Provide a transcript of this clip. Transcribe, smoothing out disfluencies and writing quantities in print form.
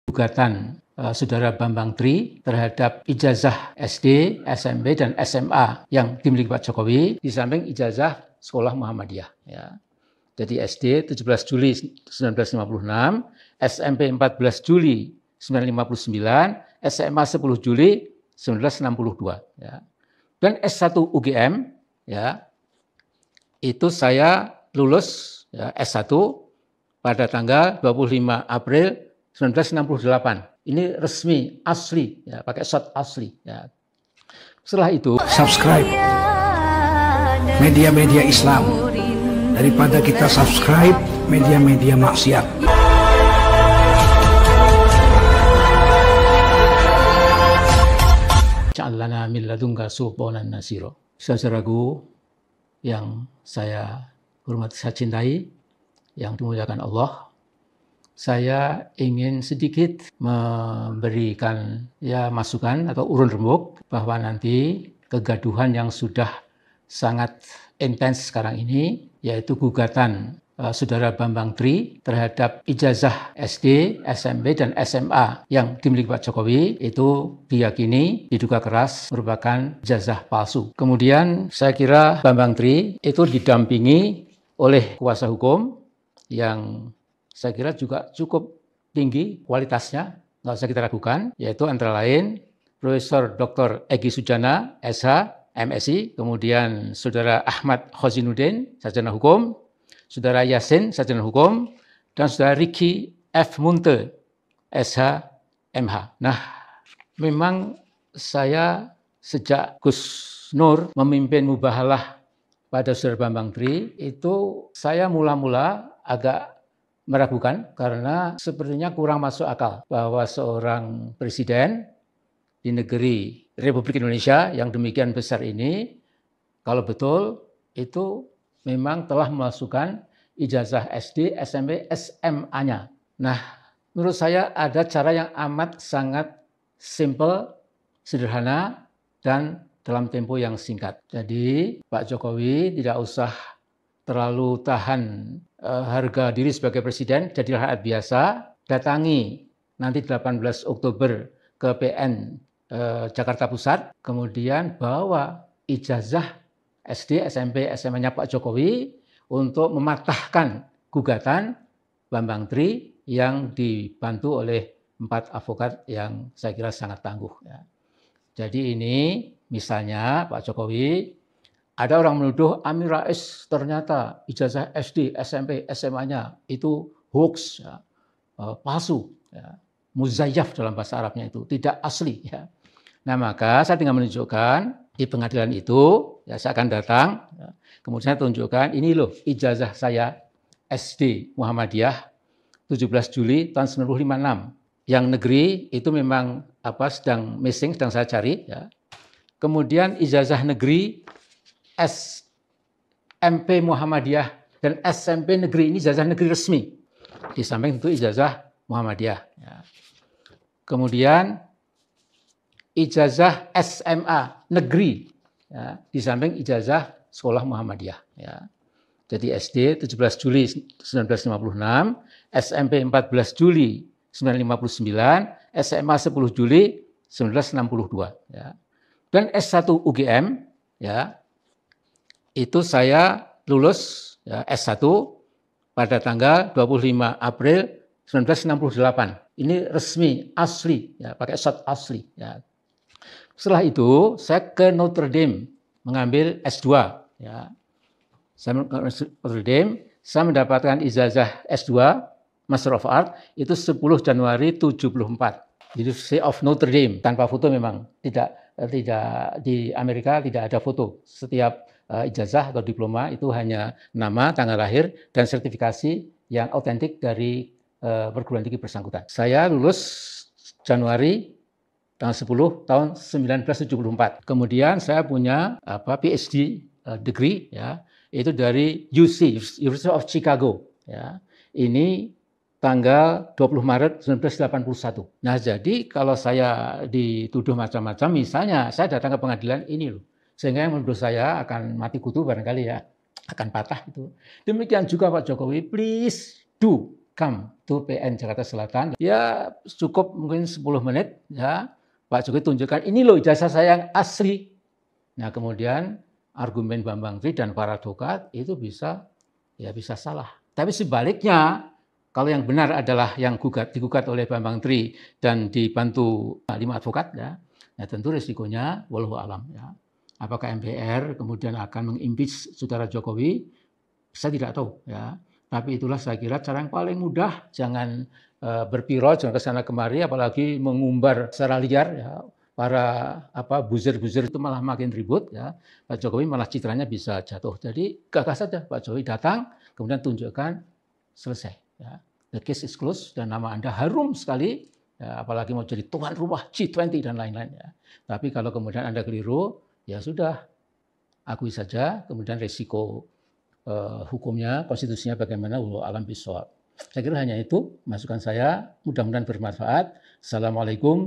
gugatan Saudara Bambang Tri terhadap ijazah SD, SMP, dan SMA yang dimiliki Pak Jokowi, di samping ijazah sekolah Muhammadiyah. Ya. Jadi SD 17 Juli 1956, SMP 14 Juli 1959, SMA 10 Juli 1962. Ya. Dan S1 UGM, ya, itu saya lulus ya, S1 pada tanggal 25 April 1968. Ini resmi, asli, ya, pakai shot asli. Ya. Setelah itu, subscribe media-media Islam daripada kita subscribe media-media maksiat. Ja'alna min ladunka sultanan nasiro. Saudaraku yang saya hormati, saya cintai, yang dimuliakan Allah, saya ingin sedikit memberikan ya masukan atau urun rembuk bahwa nanti kegaduhan yang sudah sangat intens sekarang ini, yaitu gugatan Saudara Bambang Tri terhadap ijazah SD, SMP, dan SMA yang dimiliki Pak Jokowi, itu diyakini diduga keras merupakan ijazah palsu. Kemudian saya kira Bambang Tri itu didampingi oleh kuasa hukum yang saya kira juga cukup tinggi kualitasnya, nggak usah kita ragukan, yaitu antara lain Profesor Dr. Egy Sujana, SH, MSI, kemudian Saudara Ahmad Khozinuddin, sarjana hukum, Saudara Yasin, sarjana hukum, dan Saudara Ricky F. Munte, SH, MH. Nah, memang saya sejak Gus Nur memimpin mubahalah pada Saudara Bambang Tri, itu saya mula-mula agak meragukan karena sepertinya kurang masuk akal bahwa seorang presiden di negeri Republik Indonesia yang demikian besar ini, kalau betul itu memang telah memasukkan ijazah SD, SMP, SMA-nya. Nah, menurut saya ada cara yang amat sangat simple, sederhana, dan dalam tempo yang singkat. Jadi Pak Jokowi tidak usah terlalu tahan harga diri sebagai presiden, jadilah rakyat biasa, datangi nanti 18 Oktober ke PN Jakarta Pusat, kemudian bawa ijazah SD, SMP, SMA-nya Pak Jokowi untuk mematahkan gugatan Bambang Tri yang dibantu oleh 4 advokat yang saya kira sangat tangguh. Ya. Jadi ini misalnya Pak Jokowi, ada orang menuduh Amin Rais ternyata ijazah SD, SMP, SMA-nya itu hoax, ya, palsu, ya, muzayyaf dalam bahasa Arabnya itu, tidak asli. Ya. Nah maka saya tinggal menunjukkan di pengadilan itu, ya, saya akan datang, ya, kemudian saya tunjukkan ini loh ijazah saya SD Muhammadiyah 17 Juli tahun 1956. Yang negeri itu memang sedang missing, sedang saya cari. Ya. Kemudian ijazah negeri SMP Muhammadiyah dan SMP negeri ini ijazah negeri resmi. Di samping itu ijazah Muhammadiyah. Ya. Kemudian ijazah SMA negeri. Ya. Di samping ijazah sekolah Muhammadiyah. Ya. Jadi SD 17 Juli 1956, SMP 14 Juli 1959, SMA 10 Juli 1962. Ya. Dan S1 UGM, ya, itu saya lulus ya, S1 pada tanggal 25 April 1968. Ini resmi, asli, ya, pakai shot asli. Ya. Setelah itu saya ke Notre Dame mengambil S2. Ya. Saya ke Notre Dame, saya mendapatkan ijazah S2, Master of Art, itu 10 Januari 74. University of Notre Dame, tanpa foto memang tidak di Amerika tidak ada foto. Setiap ijazah atau diploma itu hanya nama, tanggal lahir, dan sertifikasi yang autentik dari perguruan tinggi bersangkutan. Saya lulus Januari tanggal 10 tahun 1974. Kemudian saya punya PhD degree, ya, itu dari UC, University of Chicago. Ya. Ini tanggal 20 Maret 1981. Nah, jadi kalau saya dituduh macam-macam, misalnya saya datang ke pengadilan ini loh, sehingga yang menurut saya akan mati kutu barangkali, ya, akan patah itu. Demikian juga Pak Jokowi, please do come to PN Jakarta Selatan. Ya cukup mungkin 10 menit ya. Pak Jokowi tunjukkan ini loh ijazah saya yang asli. Nah kemudian argumen Bambang Tri dan para advokat itu bisa salah. Tapi sebaliknya kalau yang benar adalah yang digugat oleh Bambang Tri dan dibantu 5 advokat ya tentu risikonya wallahu alam ya. Apakah MPR kemudian akan mengimpeach saudara Jokowi? Saya tidak tahu ya. Tapi itulah saya kira cara yang paling mudah, jangan berpiro, jangan kesana kemari, apalagi mengumbar secara liar ya. Para buzzer-buzzer itu malah makin ribut ya. Pak Jokowi malah citranya bisa jatuh. Jadi gagas saja Pak Jokowi datang, kemudian tunjukkan selesai. Ya. The case is closed dan nama Anda harum sekali, ya, apalagi mau jadi tuan rumah G20 dan lain-lain. Ya. Tapi kalau kemudian Anda keliru, ya sudah, akui saja, kemudian risiko hukumnya, konstitusinya bagaimana, wallahu alam bishawab. Saya kira hanya itu masukan saya, mudah-mudahan bermanfaat. Assalamualaikum.